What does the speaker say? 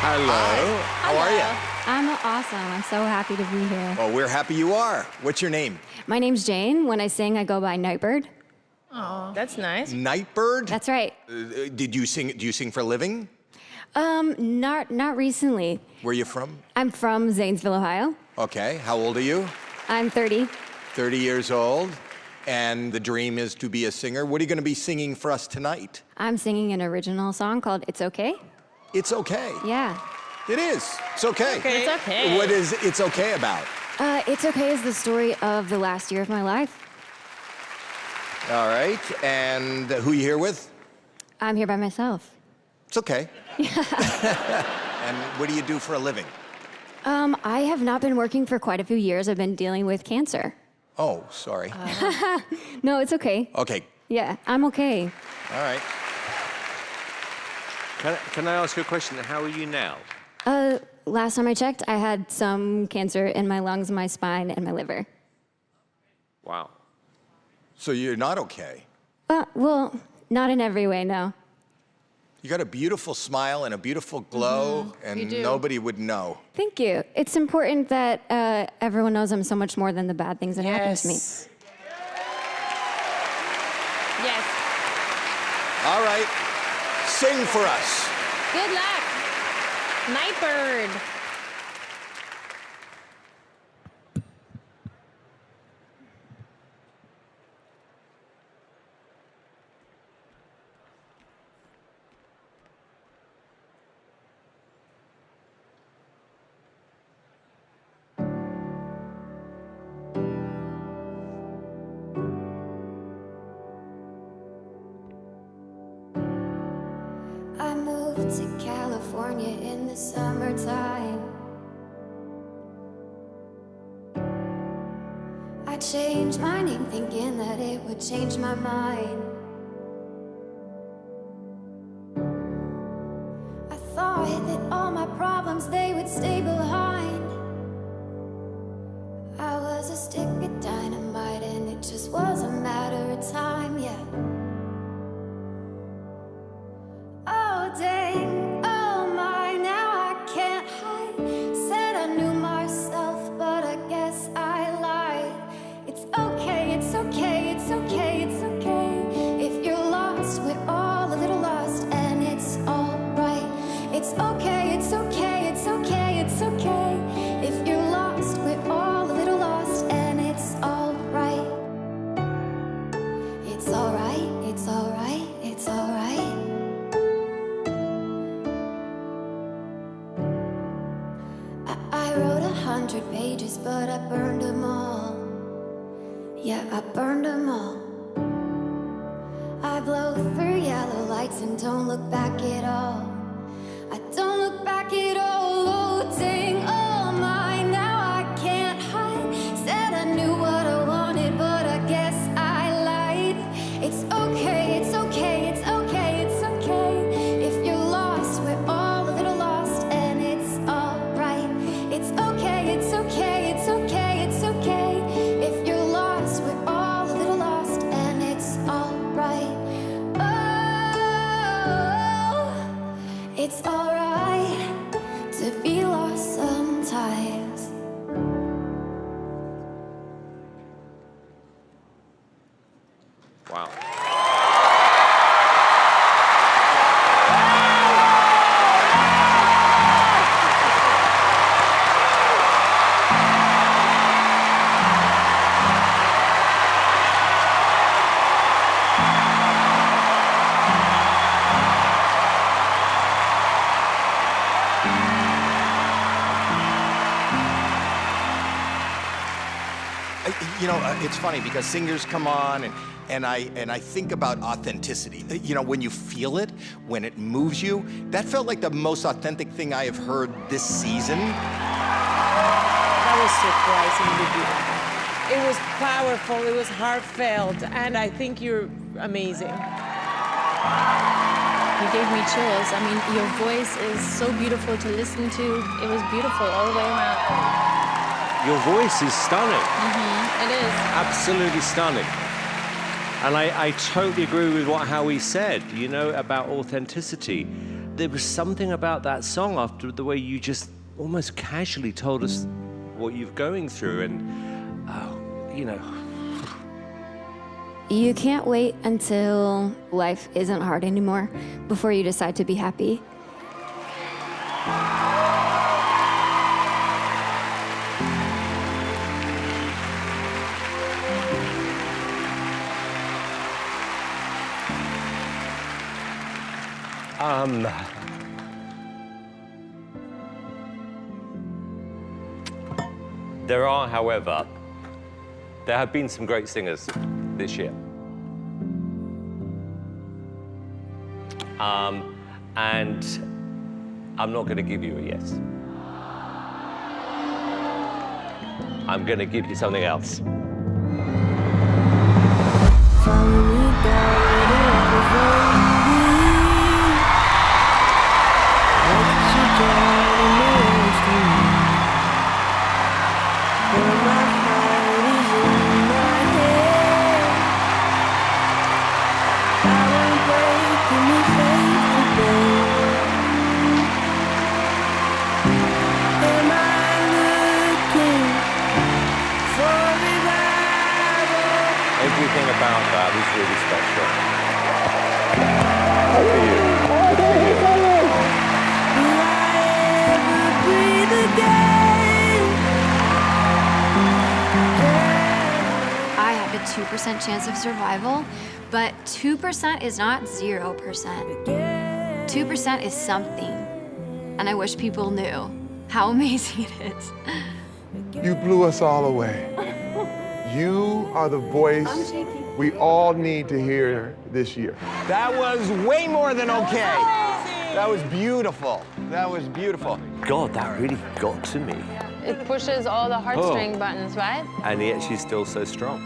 Hello. How are you? I'm awesome. I'm so happy to be here. Well, we're happy you are. What's your name? My name's Jane. When I sing, I go by Nightbird. Oh, that's nice. Nightbird? That's right. Did you sing? Do you sing for a living? Not recently. Where are you from? I'm from Zanesville, Ohio. Okay. How old are you? I'm 30. 30 years old. And the dream is to be a singer. What are you going to be singing for us tonight? I'm singing an original song called It's Okay. It's okay. Yeah. It is. It's okay. It's okay. What is It's Okay about? It's Okay is the story of the last year of my life. All right. And who are you here with? I'm here by myself. It's okay. And what do you do for a living? I have not been working for quite a few years. I've been dealing with cancer. Oh, sorry. No, it's okay. Okay. Yeah, I'm okay. All right. Can I ask you a question? How are you now? Last time I checked, I had some cancer in my lungs, my spine, and my liver. Wow. So you're not okay. Well, not in every way, no. You got a beautiful smile and a beautiful glow, and nobody would know. Thank you. It's important that everyone knows I'm so much more than the bad things that happen to me. Yes. All right. Sing for us. Good luck. Nightbird. I moved to California in the summertime. I changed my name thinking that it would change my mind. I thought that all my problems, they would stay behind. I was a stick of dynamite and it just was a matter of time, yeah. Oh dang, oh my, now I can't hide. Said I knew myself, but I guess I lied. It's okay, it's okay, it's okay, it's okay. If you're lost, we're all a little lost, and it's alright. It's okay, it's okay, it's okay, it's okay. If you're lost, we're all a little lost, and it's alright. It's alright, it's alright, it's alright. I wrote 100 pages, but I burned them all. Yeah, I burned them all. I blow through yellow lights and don't look back at all. I don't look back at all. Oh, dang, oh my, now I can't hide. Said I knew what I wanted, but I guess I lied. It's okay, it's okay, it's okay, it's okay. If you're lost, we're all a little lost, and it's alright. It's okay, it's okay, it's okay, it's okay. If you're lost, we're all a little lost, and it's alright. Oh, it's alright to be lost sometimes. Wow. You know, it's funny because singers come on and I think about authenticity. You know, when you feel it, when it moves you, that felt like the most authentic thing I have heard this season. That was surprisingly beautiful. It was powerful, it was heartfelt, and I think you're amazing. You gave me chills. I mean, your voice is so beautiful to listen to. It was beautiful all the way around. Your voice is stunning. It is. Absolutely stunning. And I totally agree with what Howie said, you know, about authenticity. there was something about that song after the way you just almost casually told us what you're going through, and you know. You can't wait until life isn't hard anymore before you decide to be happy. There are, however, there have been some great singers this year. And I'm not going to give you a yes. I'm going to give you something else. Everything about that is really special. Good for you. Good for you. I have a 2% chance of survival, but 2% is not 0%. 2% is something, and I wish people knew how amazing it is. You blew us all away. You are the voice we all need to hear this year. That was way more than okay. That was beautiful. That was beautiful. God, that really got to me. It pushes all the heartstring buttons, right? And yet she's still so strong.